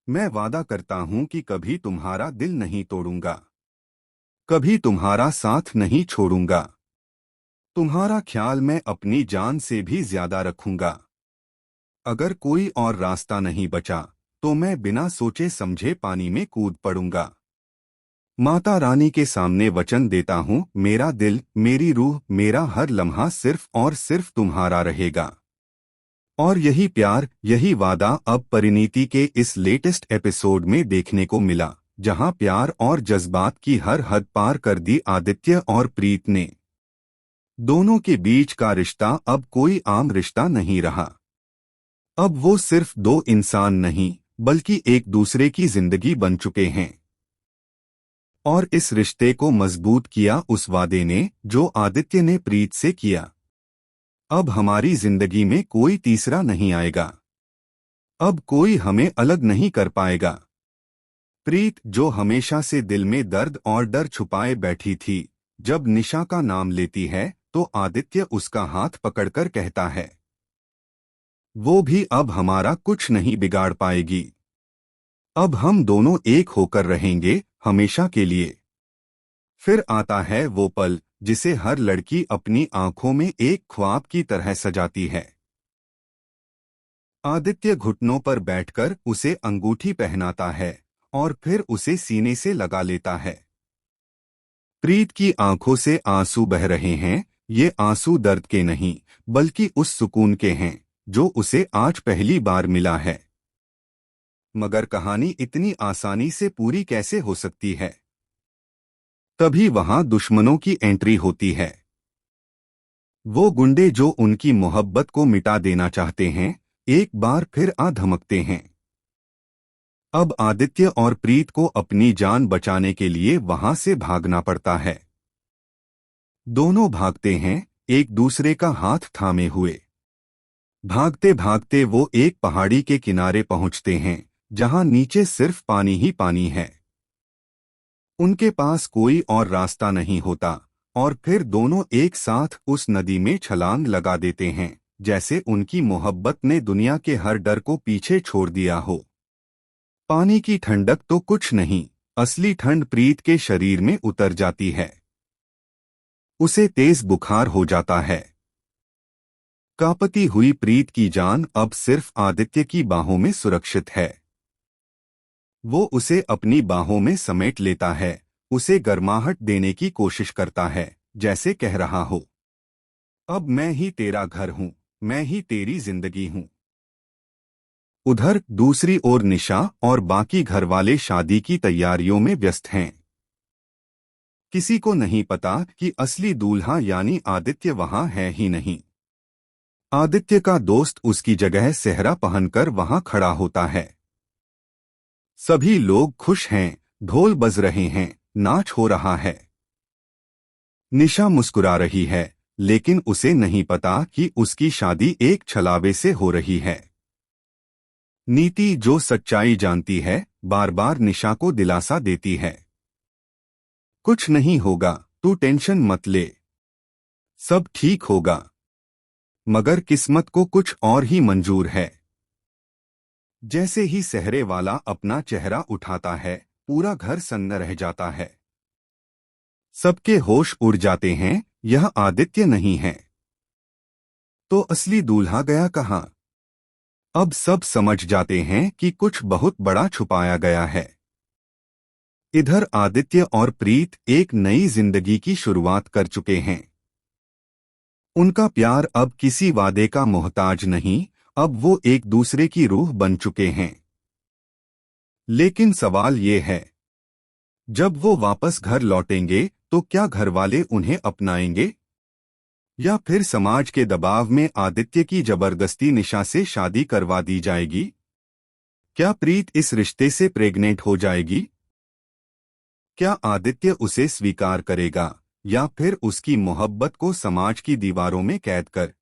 मैं वादा करता हूं कि कभी तुम्हारा दिल नहीं तोड़ूंगा, कभी तुम्हारा साथ नहीं छोड़ूंगा। तुम्हारा ख्याल मैं अपनी जान से भी ज्यादा रखूंगा। अगर कोई और रास्ता नहीं बचा तो मैं बिना सोचे समझे पानी में कूद पड़ूंगा। माता रानी के सामने वचन देता हूँ, मेरा दिल, मेरी रूह, मेरा हर लम्हा सिर्फ और सिर्फ तुम्हारा रहेगा। और यही प्यार, यही वादा अब परिणीति के इस लेटेस्ट एपिसोड में देखने को मिला, जहां प्यार और जज्बात की हर हद पार कर दी आदित्य और प्रीत ने। दोनों के बीच का रिश्ता अब कोई आम रिश्ता नहीं रहा। अब वो सिर्फ दो इंसान नहीं, बल्कि एक दूसरे की जिंदगी बन चुके हैं। और इस रिश्ते को मजबूत किया उस वादे ने जो आदित्य ने प्रीत से किया। अब हमारी जिंदगी में कोई तीसरा नहीं आएगा। अब कोई हमें अलग नहीं कर पाएगा। प्रीत, जो हमेशा से दिल में दर्द और डर छुपाए बैठी थी, जब निशा का नाम लेती है तो आदित्य उसका हाथ पकड़कर कहता है, वो भी अब हमारा कुछ नहीं बिगाड़ पाएगी। अब हम दोनों एक होकर रहेंगे, हमेशा के लिए। फिर आता है वो पल जिसे हर लड़की अपनी आंखों में एक ख्वाब की तरह सजाती है। आदित्य घुटनों पर बैठकर उसे अंगूठी पहनाता है और फिर उसे सीने से लगा लेता है। प्रीत की आंखों से आंसू बह रहे हैं। ये आंसू दर्द के नहीं, बल्कि उस सुकून के हैं जो उसे आज पहली बार मिला है। मगर कहानी इतनी आसानी से पूरी कैसे हो सकती है? तभी वहां दुश्मनों की एंट्री होती है। वो गुंडे जो उनकी मोहब्बत को मिटा देना चाहते हैं, एक बार फिर आ धमकते हैं। अब आदित्य और प्रीत को अपनी जान बचाने के लिए वहां से भागना पड़ता है। दोनों भागते हैं, एक दूसरे का हाथ थामे हुए। भागते भागते वो एक पहाड़ी के किनारे पहुंचते हैं, जहां नीचे सिर्फ पानी ही पानी है। उनके पास कोई और रास्ता नहीं होता, और फिर दोनों एक साथ उस नदी में छलांग लगा देते हैं, जैसे उनकी मोहब्बत ने दुनिया के हर डर को पीछे छोड़ दिया हो। पानी की ठंडक तो कुछ नहीं, असली ठंड प्रीत के शरीर में उतर जाती है। उसे तेज बुखार हो जाता है। कांपती हुई प्रीत की जान अब सिर्फ आदित्य की बाहों में सुरक्षित है। वो उसे अपनी बाहों में समेट लेता है, उसे गर्माहट देने की कोशिश करता है, जैसे कह रहा हो, अब मैं ही तेरा घर हूं, मैं ही तेरी जिंदगी हूं। उधर दूसरी ओर निशा और बाकी घरवाले शादी की तैयारियों में व्यस्त हैं। किसी को नहीं पता कि असली दूल्हा यानी आदित्य वहां है ही नहीं। आदित्य का दोस्त उसकी जगह सेहरा पहनकर वहां खड़ा होता है। सभी लोग खुश हैं, ढोल बज रहे हैं, नाच हो रहा है। निशा मुस्कुरा रही है, लेकिन उसे नहीं पता कि उसकी शादी एक छलावे से हो रही है। नीति, जो सच्चाई जानती है, बार बार निशा को दिलासा देती है, कुछ नहीं होगा, तू टेंशन मत ले, सब ठीक होगा। मगर किस्मत को कुछ और ही मंजूर है। जैसे ही सेहरे वाला अपना चेहरा उठाता है, पूरा घर सन्न रह जाता है। सबके होश उड़ जाते हैं, यह आदित्य नहीं है तो असली दूल्हा गया कहाँ? अब सब समझ जाते हैं कि कुछ बहुत बड़ा छुपाया गया है। इधर आदित्य और प्रीत एक नई जिंदगी की शुरुआत कर चुके हैं। उनका प्यार अब किसी वादे का मोहताज नहीं, अब वो एक दूसरे की रूह बन चुके हैं। लेकिन सवाल ये है, जब वो वापस घर लौटेंगे तो क्या घरवाले उन्हें अपनाएंगे, या फिर समाज के दबाव में आदित्य की जबरदस्ती निशा से शादी करवा दी जाएगी? क्या प्रीत इस रिश्ते से प्रेग्नेंट हो जाएगी? क्या आदित्य उसे स्वीकार करेगा, या फिर उसकी मोहब्बत को समाज की दीवारों में कैद कर